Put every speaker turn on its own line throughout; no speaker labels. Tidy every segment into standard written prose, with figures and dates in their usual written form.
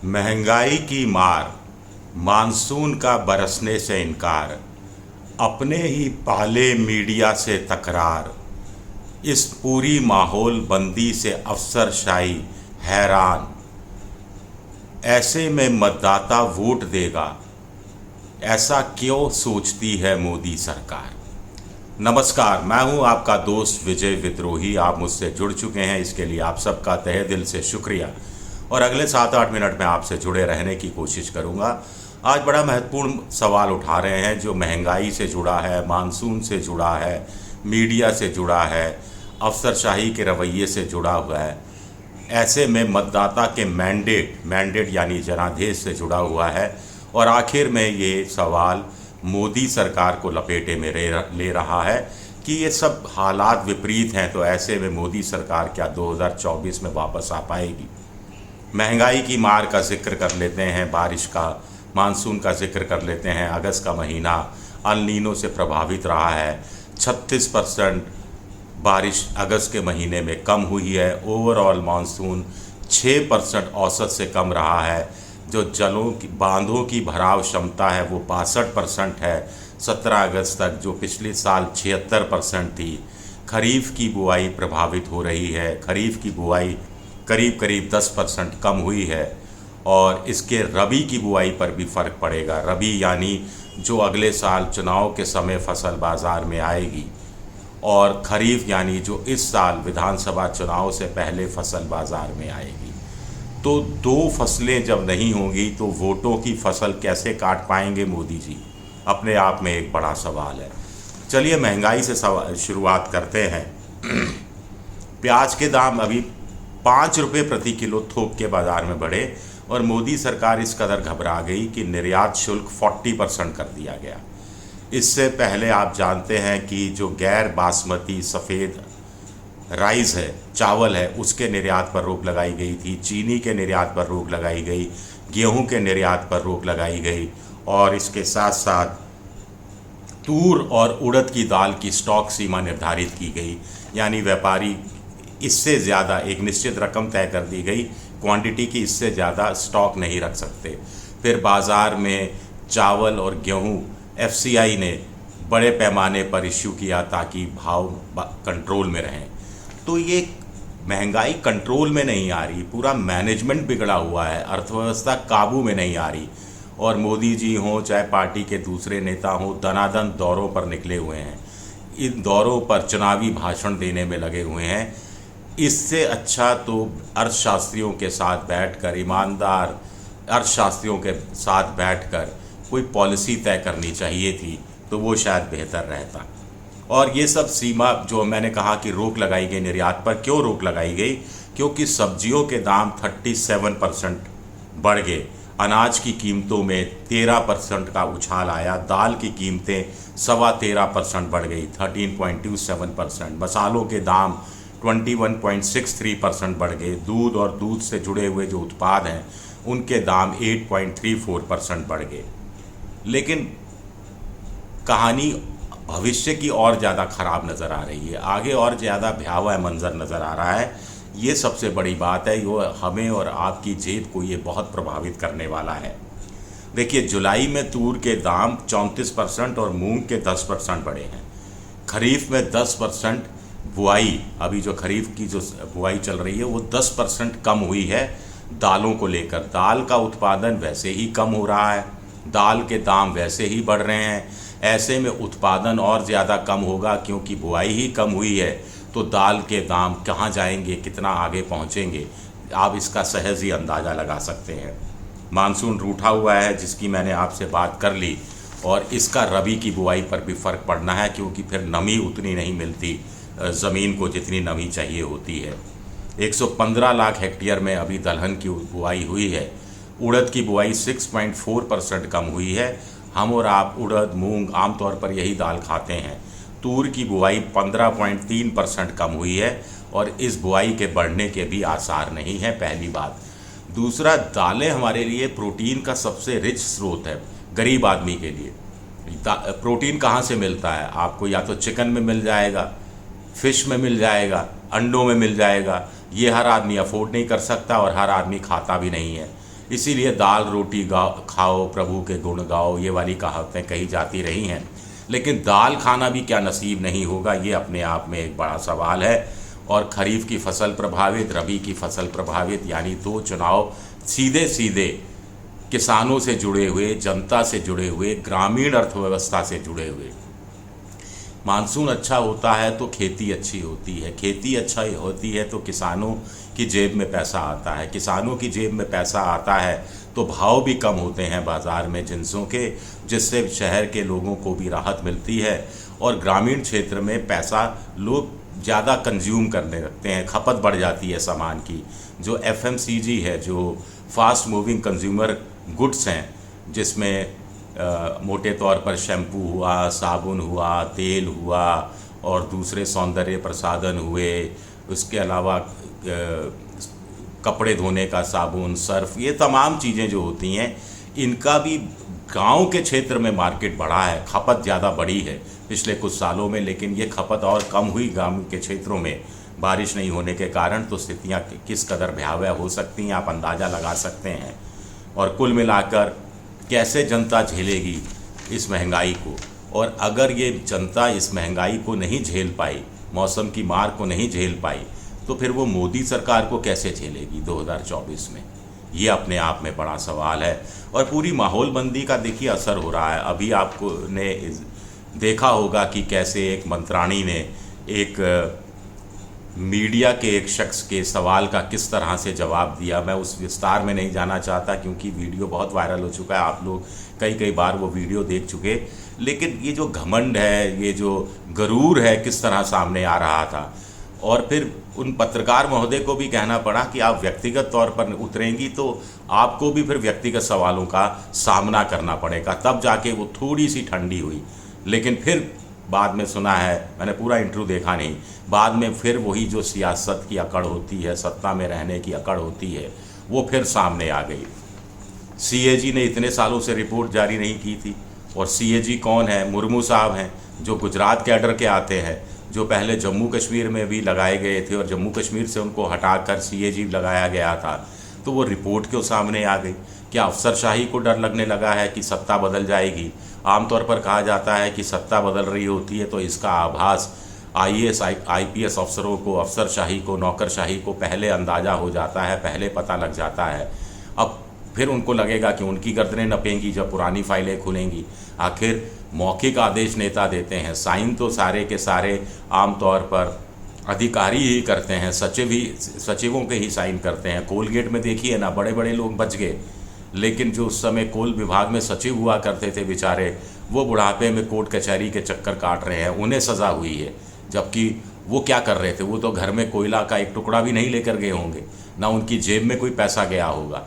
महंगाई की मार, मानसून का बरसने से इनकार, अपने ही पाले मीडिया से तकरार, इस पूरी माहौल बंदी से अफसरशाही हैरान। ऐसे में मतदाता वोट देगा, ऐसा क्यों सोचती है मोदी सरकार। नमस्कार, मैं हूं आपका दोस्त विजय विद्रोही। आप मुझसे जुड़ चुके हैं, इसके लिए आप सबका तहे दिल से शुक्रिया। और अगले 7-8 मिनट में आपसे जुड़े रहने की कोशिश करूंगा। आज बड़ा महत्वपूर्ण सवाल उठा रहे हैं जो महंगाई से जुड़ा है, मानसून से जुड़ा है, मीडिया से जुड़ा है, अफसरशाही के रवैये से जुड़ा हुआ है। ऐसे में मतदाता के मैंडेट यानी जनादेश से जुड़ा हुआ है। और आखिर में ये सवाल मोदी सरकार को लपेटे में ले रहा है कि ये सब हालात विपरीत हैं, तो ऐसे में मोदी सरकार क्या 2024 में वापस आ पाएगी। महंगाई की मार का जिक्र कर लेते हैं, बारिश का, मानसून का जिक्र कर लेते हैं। अगस्त का महीना अल नीनो से प्रभावित रहा है। 36% बारिश अगस्त के महीने में कम हुई है। ओवरऑल मानसून 6% औसत से कम रहा है। जो बांधों की भराव क्षमता है वो 62% है 17 अगस्त तक, जो पिछले साल 76% थी। खरीफ की बुआई प्रभावित हो रही है। खरीफ की बुआई करीब 10% कम हुई है। और इसके रबी की बुआई पर भी फ़र्क पड़ेगा। रबी यानी जो अगले साल चुनाव के समय फसल बाज़ार में आएगी, और खरीफ यानी जो इस साल विधानसभा चुनाव से पहले फसल बाज़ार में आएगी। तो दो फसलें जब नहीं होंगी तो वोटों की फसल कैसे काट पाएंगे मोदी जी, अपने आप में एक बड़ा सवाल है। चलिए महंगाई से शुरुआत करते हैं। प्याज के दाम अभी 5 रुपये प्रति किलो थोक के बाज़ार में बढ़े, और मोदी सरकार इस कदर घबरा गई कि निर्यात शुल्क 40% कर दिया गया। इससे पहले आप जानते हैं कि जो गैर बासमती सफ़ेद राइस है, चावल है, उसके निर्यात पर रोक लगाई गई थी। चीनी के निर्यात पर रोक लगाई गई, गेहूं के निर्यात पर रोक लगाई गई, और इसके साथ साथ तूर और उड़द की दाल की स्टॉक सीमा निर्धारित की गई। यानी व्यापारी इससे ज़्यादा एक निश्चित रकम तय कर दी गई, क्वांटिटी की इससे ज़्यादा स्टॉक नहीं रख सकते। फिर बाज़ार में चावल और गेहूं FCI ने बड़े पैमाने पर इश्यू किया ताकि भाव कंट्रोल में रहें। तो ये महंगाई कंट्रोल में नहीं आ रही, पूरा मैनेजमेंट बिगड़ा हुआ है, अर्थव्यवस्था काबू में नहीं आ रही। और मोदी जी हों चाहे पार्टी के दूसरे नेता हों, दनादन दौरों पर निकले हुए हैं। इन दौरों पर चुनावी भाषण देने में लगे हुए हैं। इससे अच्छा तो अर्थशास्त्रियों के साथ बैठकर, ईमानदार अर्थशास्त्रियों के साथ बैठकर कोई पॉलिसी तय करनी चाहिए थी, तो वो शायद बेहतर रहता। और ये सब सीमा जो मैंने कहा कि रोक लगाई गई निर्यात पर, क्यों रोक लगाई गई? क्योंकि सब्जियों के दाम 37% बढ़ गए। अनाज की कीमतों में 13% का उछाल आया। दाल की कीमतें 13.25% बढ़ गई, 13.27%। मसालों के दाम 21.63% बढ़ गए। दूध और दूध से जुड़े हुए जो उत्पाद हैं उनके दाम 8.34% बढ़ गए। लेकिन कहानी भविष्य की और ज़्यादा ख़राब नज़र आ रही है। आगे और ज़्यादा भयावह मंजर नज़र आ रहा है। ये सबसे बड़ी बात है, वो हमें और आपकी जेब को ये बहुत प्रभावित करने वाला है। देखिए, जुलाई में तूर के दाम 34% और मूंग के 10% बढ़े हैं। खरीफ में 10% बुआई, अभी जो खरीफ की जो बुआई चल रही है वो 10% कम हुई है दालों को लेकर। दाल का उत्पादन वैसे ही कम हो रहा है, दाल के दाम वैसे ही बढ़ रहे हैं। ऐसे में उत्पादन और ज़्यादा कम होगा, क्योंकि बुआई ही कम हुई है। तो दाल के दाम कहाँ जाएंगे, कितना आगे पहुँचेंगे, आप इसका सहज ही अंदाज़ा लगा सकते हैं। मानसून रूठा हुआ है, जिसकी मैंने आपसे बात कर ली, और इसका रबी की बुआई पर भी फ़र्क पड़ना है, क्योंकि फिर नमी उतनी नहीं मिलती ज़मीन को जितनी नमी चाहिए होती है। 115 लाख हेक्टेयर में अभी दलहन की बुआई हुई है। उड़द की बुआई 6.4% कम हुई है। हम और आप उड़द, मूंग आमतौर पर यही दाल खाते हैं। तूर की बुआई 15.3% कम हुई है, और इस बुआई के बढ़ने के भी आसार नहीं है, पहली बात। दूसरा, दालें हमारे लिए प्रोटीन का सबसे रिच स्रोत है गरीब आदमी के लिए। प्रोटीन कहाँ से मिलता है आपको? या तो चिकन में मिल जाएगा, फ़िश में मिल जाएगा, अंडों में मिल जाएगा। ये हर आदमी अफोर्ड नहीं कर सकता और हर आदमी खाता भी नहीं है। इसीलिए दाल रोटी खाओ प्रभु के गुण गाओ, ये वाली कहावतें कही जाती रही हैं। लेकिन दाल खाना भी क्या नसीब नहीं होगा, ये अपने आप में एक बड़ा सवाल है। और खरीफ की फसल प्रभावित, रबी की फसल प्रभावित, यानी 2 चुनाव सीधे सीधे किसानों से जुड़े हुए, जनता से जुड़े हुए, ग्रामीण अर्थव्यवस्था से जुड़े हुए। मानसून अच्छा होता है तो खेती अच्छी होती है, खेती अच्छा होती है तो किसानों की जेब में पैसा आता है, किसानों की जेब में पैसा आता है तो भाव भी कम होते हैं बाज़ार में जिनसों के, जिससे शहर के लोगों को भी राहत मिलती है। और ग्रामीण क्षेत्र में पैसा लोग ज़्यादा कंज्यूम करने लगते हैं, खपत बढ़ जाती है सामान की। जो FMCG है, जो फास्ट मूविंग कंज्यूमर गुड्स हैं, जिसमें मोटे तौर पर शैम्पू हुआ, साबुन हुआ, तेल हुआ और दूसरे सौंदर्य प्रसाधन हुए, उसके अलावा कपड़े धोने का साबुन, सर्फ, ये तमाम चीज़ें जो होती हैं, इनका भी गांव के क्षेत्र में मार्केट बढ़ा है, खपत ज़्यादा बढ़ी है पिछले कुछ सालों में। लेकिन ये खपत और कम हुई गांव के क्षेत्रों में बारिश नहीं होने के कारण। तो स्थितियाँ किस कदर भयावह हो सकती हैं आप अंदाज़ा लगा सकते हैं। और कुल मिलाकर कैसे जनता झेलेगी इस महंगाई को, और अगर ये जनता इस महंगाई को नहीं झेल पाई, मौसम की मार को नहीं झेल पाई, तो फिर वो मोदी सरकार को कैसे झेलेगी 2024 में, ये अपने आप में बड़ा सवाल है। और पूरी माहौलबंदी का देखिए असर हो रहा है। अभी आपको ने देखा होगा कि कैसे एक मंत्राणी ने एक मीडिया के एक शख्स के सवाल का किस तरह से जवाब दिया। मैं उस विस्तार में नहीं जाना चाहता क्योंकि वीडियो बहुत वायरल हो चुका है, आप लोग कई बार वो वीडियो देख चुके। लेकिन ये जो घमंड है, ये जो गरूर है, किस तरह सामने आ रहा था। और फिर उन पत्रकार महोदय को भी कहना पड़ा कि आप व्यक्तिगत तौर पर उतरेंगी तो आपको भी फिर व्यक्तिगत सवालों का सामना करना पड़ेगा, तब जाके वो थोड़ी सी ठंडी हुई। लेकिन फिर बाद में सुना है, मैंने पूरा इंटरव्यू देखा नहीं, बाद में फिर वही जो सियासत की अकड़ होती है, सत्ता में रहने की अकड़ होती है, वो फिर सामने आ गई। CAG ने इतने सालों से रिपोर्ट जारी नहीं की थी। और CAG कौन है? मुर्मू साहब हैं, जो गुजरात कैडर के आते हैं, जो पहले जम्मू कश्मीर में भी लगाए गए थे और जम्मू कश्मीर से उनको हटाकर CAG लगाया गया था। तो वो रिपोर्ट क्यों सामने आ गई? क्या अफसरशाही को डर लगने लगा है कि सत्ता बदल जाएगी? आमतौर पर कहा जाता है कि सत्ता बदल रही होती है तो इसका आभास IAS IPS अफसरों को, अफसरशाही को, नौकरशाही को पहले अंदाज़ा हो जाता है, पहले पता लग जाता है। अब फिर उनको लगेगा कि उनकी गर्दनें नपेंगी जब पुरानी फाइलें खुलेंगी। आखिर मौखिक आदेश नेता देते हैं, साइन तो सारे के सारे आमतौर पर अधिकारी ही करते हैं, सचिवों के ही साइन करते हैं। कोलगेट में देखिए ना, बड़े बड़े लोग बच गए, लेकिन जो उस समय कोल विभाग में सचिव हुआ करते थे बेचारे, वो बुढ़ापे में कोर्ट कचहरी के चक्कर काट रहे हैं, उन्हें सज़ा हुई है। जबकि वो क्या कर रहे थे? वो तो घर में कोयला का एक टुकड़ा भी नहीं लेकर गए होंगे, ना उनकी जेब में कोई पैसा गया होगा।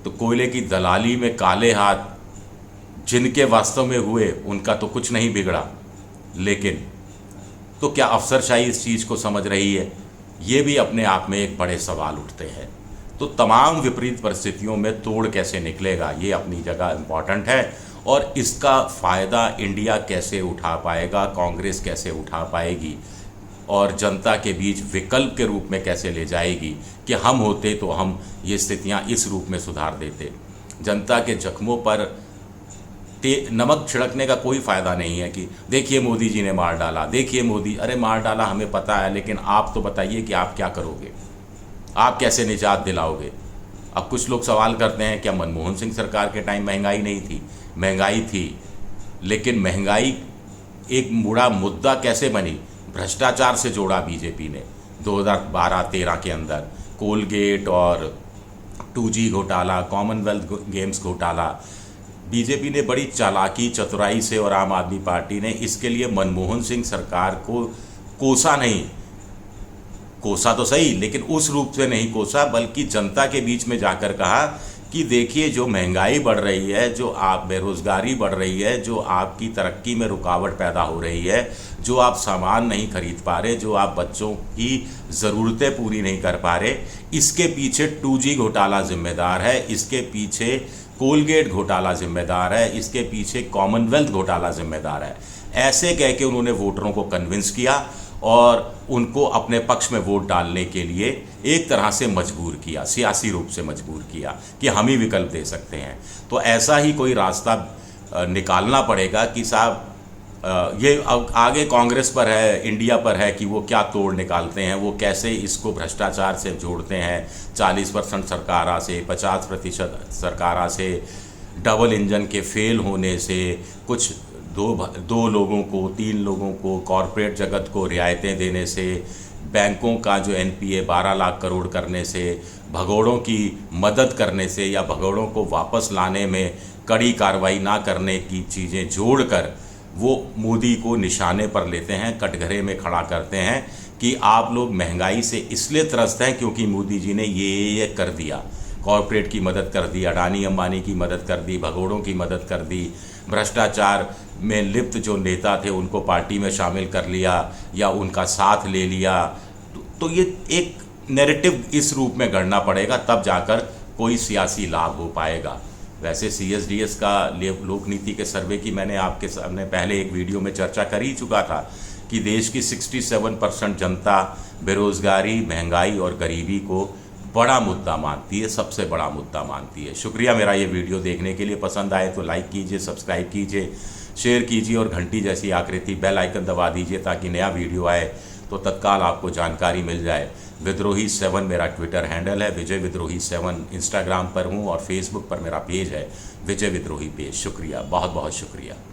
तो कोयले की दलाली में काले हाथ जिनके वास्तव में हुए, उनका तो कुछ नहीं बिगड़ा। लेकिन तो क्या अफसरशाही इस चीज़ को समझ रही है? ये भी अपने आप में एक बड़े सवाल उठते हैं। तो तमाम विपरीत परिस्थितियों में तोड़ कैसे निकलेगा, ये अपनी जगह इम्पॉर्टेंट है। और इसका फ़ायदा इंडिया कैसे उठा पाएगा, कांग्रेस कैसे उठा पाएगी, और जनता के बीच विकल्प के रूप में कैसे ले जाएगी कि हम होते तो हम ये स्थितियां इस रूप में सुधार देते। जनता के जख्मों पर नमक छिड़कने का कोई फ़ायदा नहीं है कि देखिए मोदी जी ने मार डाला, देखिए मोदी, अरे मार डाला हमें पता है, लेकिन आप तो बताइए कि आप क्या करोगे, आप कैसे निजात दिलाओगे। अब कुछ लोग सवाल करते हैं क्या मनमोहन सिंह सरकार के टाइम महंगाई नहीं थी? महंगाई थी, लेकिन महंगाई एक बड़ा मुद्दा कैसे बनी? भ्रष्टाचार से जोड़ा बीजेपी ने 2012-13 के अंदर। कोलगेट और 2G घोटाला, कॉमनवेल्थ गेम्स घोटाला, बीजेपी ने बड़ी चालाकी चतुराई से, और आम आदमी पार्टी ने इसके लिए मनमोहन सिंह सरकार को कोसा नहीं, कोसा तो सही, लेकिन उस रूप से नहीं कोसा, बल्कि जनता के बीच में जाकर कहा कि देखिए जो महंगाई बढ़ रही है, जो आप बेरोज़गारी बढ़ रही है, जो आपकी तरक्की में रुकावट पैदा हो रही है, जो आप सामान नहीं खरीद पा रहे, जो आप बच्चों की ज़रूरतें पूरी नहीं कर पा रहे, इसके पीछे 2G घोटाला जिम्मेदार है, इसके पीछे कोलगेट घोटाला जिम्मेदार है, इसके पीछे कॉमनवेल्थ घोटाला जिम्मेदार है। ऐसे कह के उन्होंने वोटरों को कन्विंस किया और उनको अपने पक्ष में वोट डालने के लिए एक तरह से मजबूर किया, सियासी रूप से मजबूर किया कि हम ही विकल्प दे सकते हैं। तो ऐसा ही कोई रास्ता निकालना पड़ेगा कि साहब ये आगे कांग्रेस पर है, इंडिया पर है कि वो क्या तोड़ निकालते हैं, वो कैसे इसको भ्रष्टाचार से जोड़ते हैं। 40% सरकारा से, 50% सरकारा से, डबल इंजन के फेल होने से, कुछ दो लोगों को, 3 लोगों को, कॉरपोरेट जगत को रियायतें देने से, बैंकों का जो एनपीए 12 लाख करोड़ करने से, भगोड़ों की मदद करने से या भगोड़ों को वापस लाने में कड़ी कार्रवाई ना करने की चीज़ें जोड़कर वो मोदी को निशाने पर लेते हैं, कटघरे में खड़ा करते हैं कि आप लोग महंगाई से इसलिए त्रस्त हैं क्योंकि मोदी जी ने ये कर दिया। कॉरपोरेट की मदद कर दी, अडानी अंबानी की मदद कर दी, भगोड़ों की मदद कर दी, भ्रष्टाचार में लिप्त जो नेता थे उनको पार्टी में शामिल कर लिया या उनका साथ ले लिया। तो ये एक नैरेटिव इस रूप में गढ़ना पड़ेगा, तब जाकर कोई सियासी लाभ हो पाएगा। वैसे CSDS का लोक नीति के सर्वे की मैंने आपके सामने पहले एक वीडियो में चर्चा कर ही चुका था कि देश की 67% जनता बेरोज़गारी, महंगाई और गरीबी को बड़ा मुद्दा मानती है, सबसे बड़ा मुद्दा मानती है। शुक्रिया मेरा ये वीडियो देखने के लिए। पसंद आए तो लाइक कीजिए, सब्सक्राइब कीजिए, शेयर कीजिए और घंटी जैसी आकृति बेल आइकन दबा दीजिए ताकि नया वीडियो आए तो तत्काल आपको जानकारी मिल जाए। विद्रोही 7 मेरा ट्विटर हैंडल है, विजय विद्रोही 7 इंस्टाग्राम पर हूँ और फेसबुक पर मेरा पेज है विजय विद्रोही पेज। शुक्रिया, बहुत बहुत शुक्रिया।